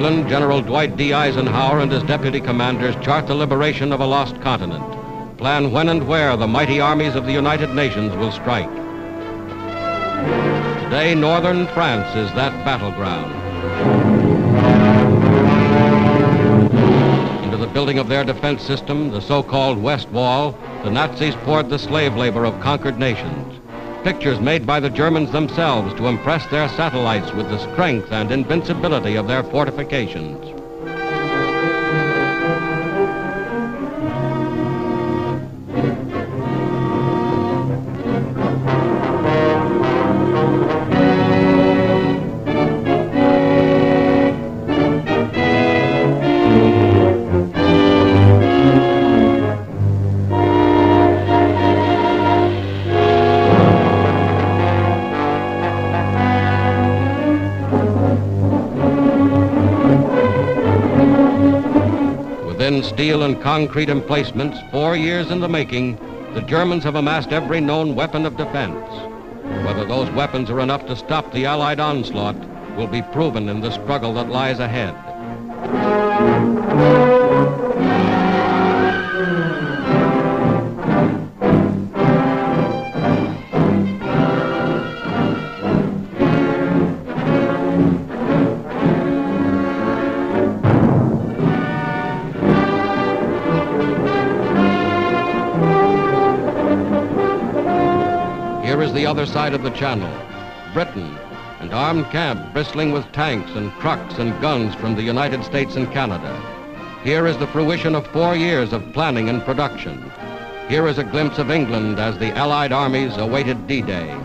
England, General Dwight D. Eisenhower and his deputy commanders chart the liberation of a lost continent, plan when and where the mighty armies of the United Nations will strike. Today, northern France is that battleground. Into the building of their defense system, the so-called West Wall, the Nazis poured the slave labor of conquered nations. Pictures made by the Germans themselves to impress their satellites with the strength and invincibility of their fortifications. Within steel and concrete emplacements, 4 years in the making, the Germans have amassed every known weapon of defense. Whether those weapons are enough to stop the Allied onslaught will be proven in the struggle that lies ahead. Here is the other side of the Channel, Britain, an armed camp bristling with tanks and trucks and guns from the United States and Canada. Here is the fruition of 4 years of planning and production. Here is a glimpse of England as the Allied armies awaited D-Day.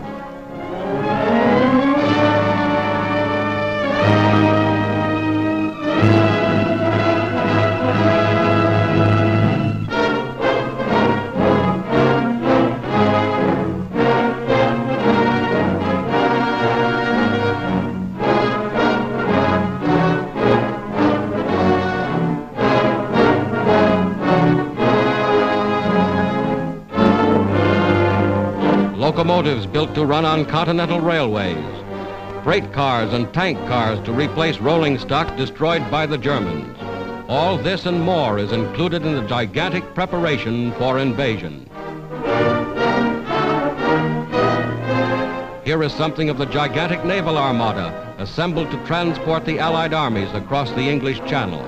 Locomotives built to run on continental railways, freight cars and tank cars to replace rolling stock destroyed by the Germans. All this and more is included in the gigantic preparation for invasion. Here is something of the gigantic naval armada assembled to transport the Allied armies across the English Channel.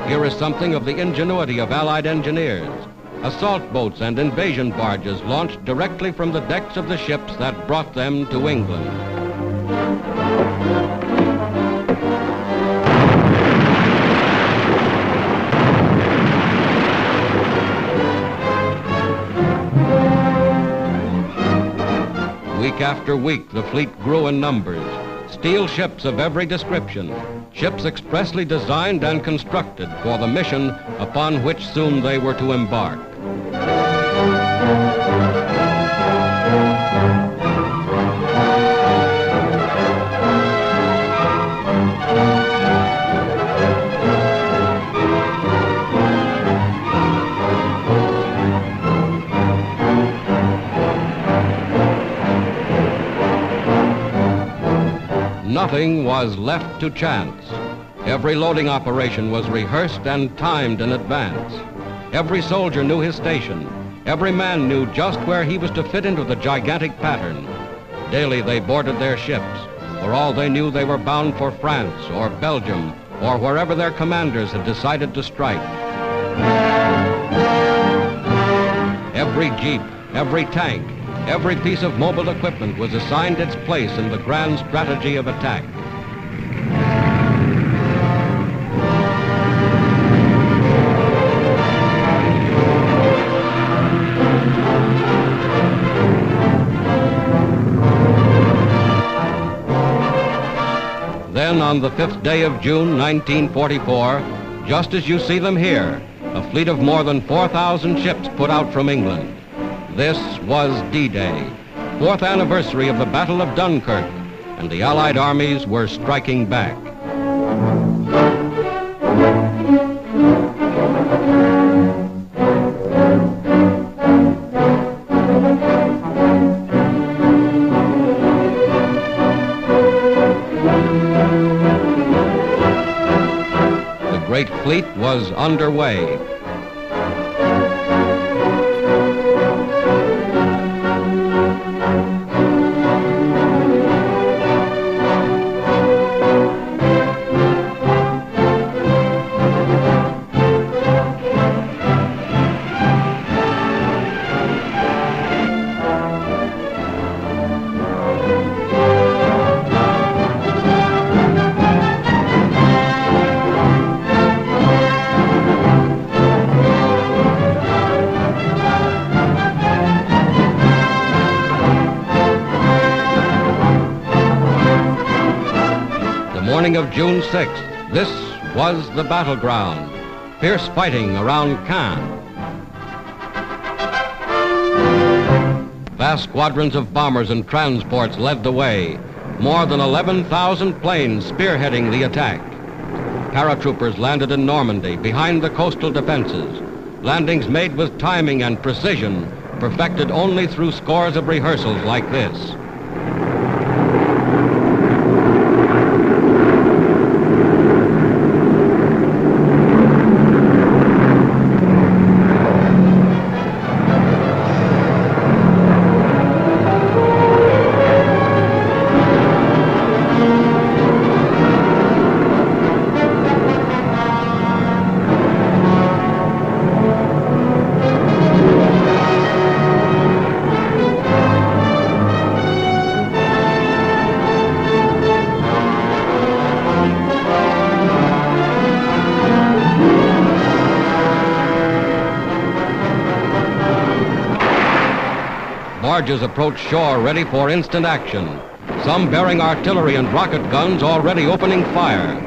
Here is something of the ingenuity of Allied engineers. Assault boats and invasion barges launched directly from the decks of the ships that brought them to England. Week after week, the fleet grew in numbers. Steel ships of every description, ships expressly designed and constructed for the mission upon which soon they were to embark. Nothing was left to chance. Every loading operation was rehearsed and timed in advance. Every soldier knew his station. Every man knew just where he was to fit into the gigantic pattern. Daily they boarded their ships. For all they knew, they were bound for France or Belgium or wherever their commanders had decided to strike. Every jeep, every tank, every piece of mobile equipment was assigned its place in the grand strategy of attack. Then on the 5th day of June, 1944, just as you see them here, a fleet of more than 4,000 ships put out from England. This was D-Day, 4th anniversary of the Battle of Dunkirk, and the Allied armies were striking back. fleet was underway. Morning of June 6th, this was the battleground. Fierce fighting around Caen. Vast squadrons of bombers and transports led the way. More than 11,000 planes spearheading the attack. Paratroopers landed in Normandy behind the coastal defenses. Landings made with timing and precision, perfected only through scores of rehearsals like this. Barges approach shore ready for instant action, some bearing artillery and rocket guns already opening fire.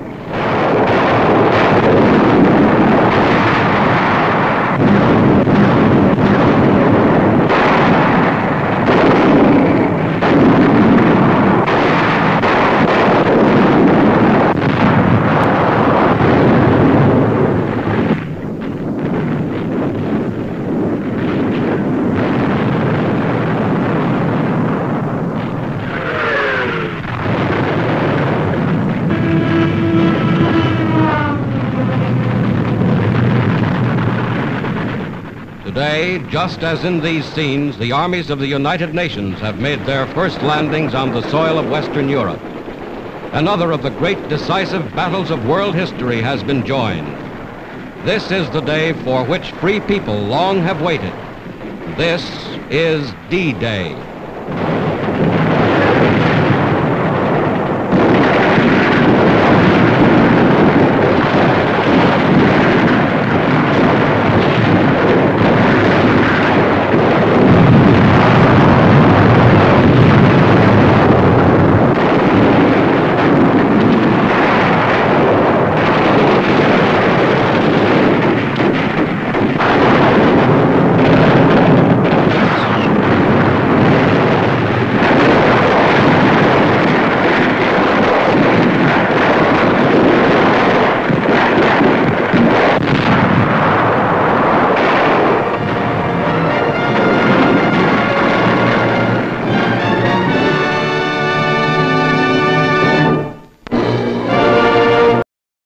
Today, just as in these scenes, the armies of the United Nations have made their first landings on the soil of Western Europe. Another of the great decisive battles of world history has been joined. This is the day for which free people long have waited. This is D-Day.